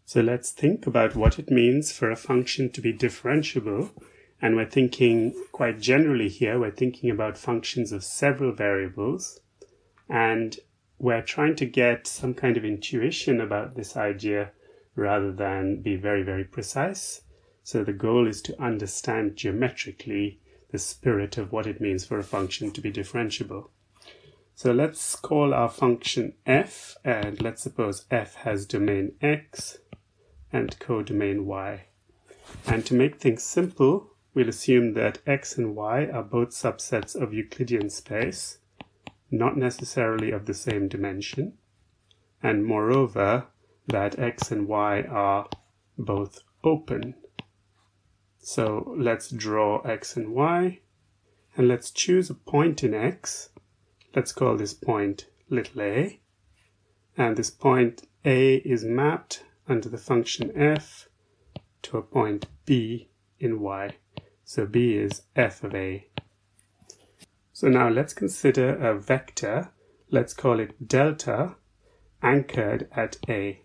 So let's think about what it means for a function to be differentiable. And we're thinking quite generally here, we're thinking about functions of several variables. And we're trying to get some kind of intuition about this idea rather than be very, very precise. So the goal is to understand geometrically the spirit of what it means for a function to be differentiable. So let's call our function f, and let's suppose f has domain x and codomain y. And to make things simple, we'll assume that x and y are both subsets of Euclidean space, not necessarily of the same dimension, and moreover, that x and y are both open. So let's draw x and y, and let's choose a point in x. Let's call this point little a, and this point a is mapped under the function f to a point b in y. So b is f of a. So now let's consider a vector, let's call it delta, anchored at a.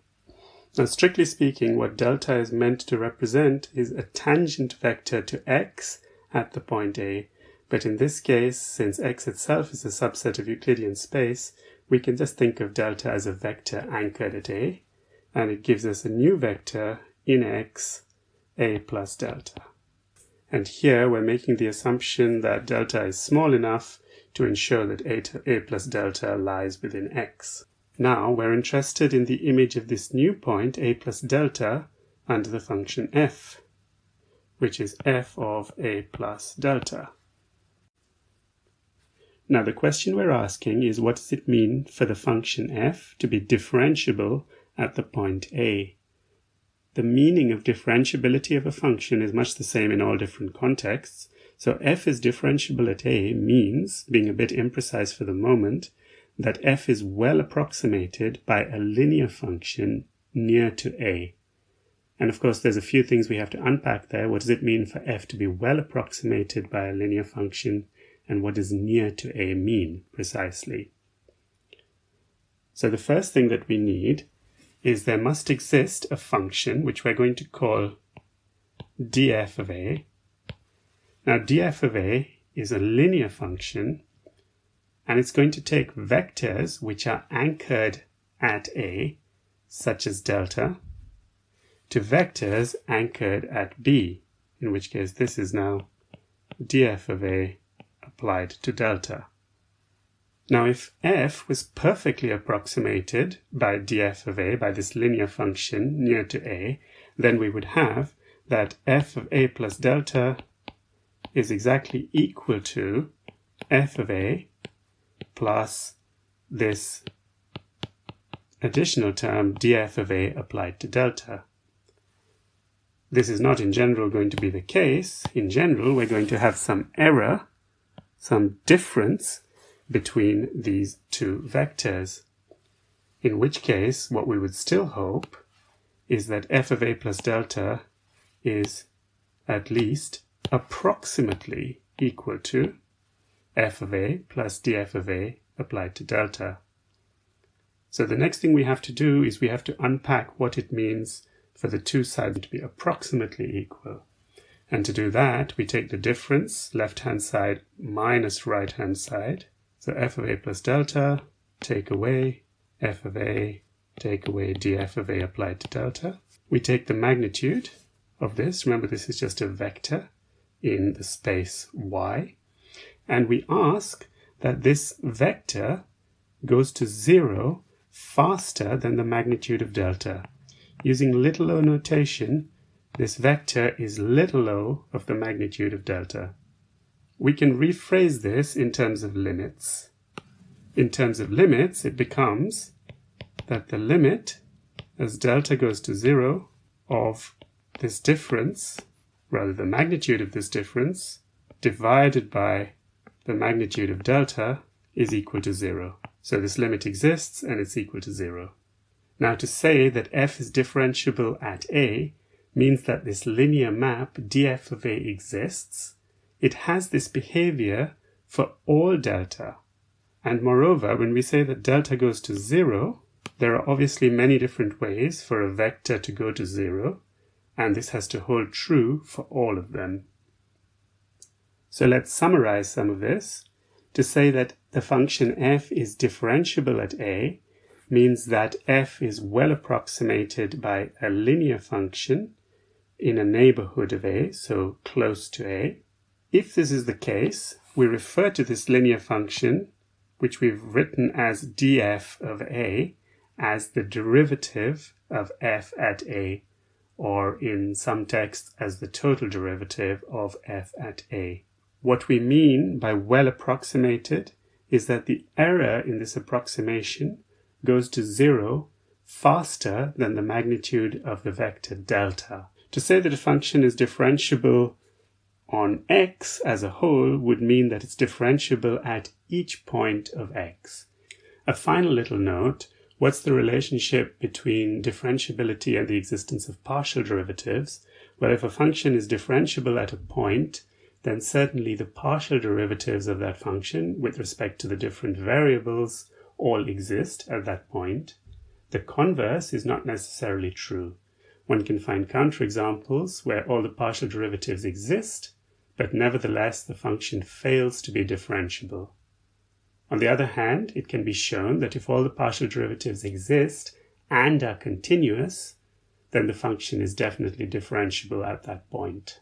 Now strictly speaking, what delta is meant to represent is a tangent vector to x at the point a. But in this case, since x itself is a subset of Euclidean space, we can just think of delta as a vector anchored at a, and it gives us a new vector in x, a plus delta. And here we're making the assumption that delta is small enough to ensure that a plus delta lies within x. Now we're interested in the image of this new point, a plus delta, under the function f, which is f of a plus delta. Now the question we're asking is, what does it mean for the function f to be differentiable at the point a? The meaning of differentiability of a function is much the same in all different contexts. So f is differentiable at a means, being a bit imprecise for the moment, that f is well approximated by a linear function near to a. And of course there's a few things we have to unpack there. What does it mean for f to be well approximated by a linear function? And what does near to a mean precisely? So the first thing that we need is there must exist a function which we're going to call df of a. Now df of a is a linear function, and it's going to take vectors which are anchored at a, such as delta, to vectors anchored at b, in which case this is now df of a applied to delta. Now if f was perfectly approximated by df of a, by this linear function near to a, then we would have that f of a plus delta is exactly equal to f of a plus this additional term df of a applied to delta. This is not in general going to be the case. In general, we're going to have some error, some difference between these two vectors, in which case what we would still hope is that f of a plus delta is at least approximately equal to f of a plus df of a applied to delta. So the next thing we have to do is we have to unpack what it means for the two sides to be approximately equal. And to do that, we take the difference, left-hand side minus right-hand side. So f of a plus delta, take away f of a, take away df of a applied to delta. We take the magnitude of this, remember this is just a vector in the space y, and we ask that this vector goes to 0 faster than the magnitude of delta. Using little o notation, this vector is little o of the magnitude of delta. We can rephrase this in terms of limits. In terms of limits, it becomes that the limit as delta goes to 0 of this difference, rather the magnitude of this difference, divided by the magnitude of delta is equal to 0. So this limit exists and it's equal to 0. Now to say that f is differentiable at a means that this linear map df of a exists. It has this behavior for all delta. And moreover, when we say that delta goes to 0, There are obviously many different ways for a vector to go to 0, and this has to hold true for all of them. So let's summarize some of this. To say that the function f is differentiable at a means that f is well approximated by a linear function in a neighborhood of a, so close to a. If this is the case, we refer to this linear function, which we've written as df of a, as the derivative of f at a, or in some texts as the total derivative of f at a. What we mean by well approximated is that the error in this approximation goes to 0 faster than the magnitude of the vector delta. To say that a function is differentiable on x as a whole would mean that it's differentiable at each point of x. A final little note, what's the relationship between differentiability and the existence of partial derivatives? Well, if a function is differentiable at a point, then certainly the partial derivatives of that function with respect to the different variables all exist at that point. The converse is not necessarily true. One can find counterexamples where all the partial derivatives exist, but nevertheless the function fails to be differentiable. On the other hand, it can be shown that if all the partial derivatives exist and are continuous, then the function is definitely differentiable at that point.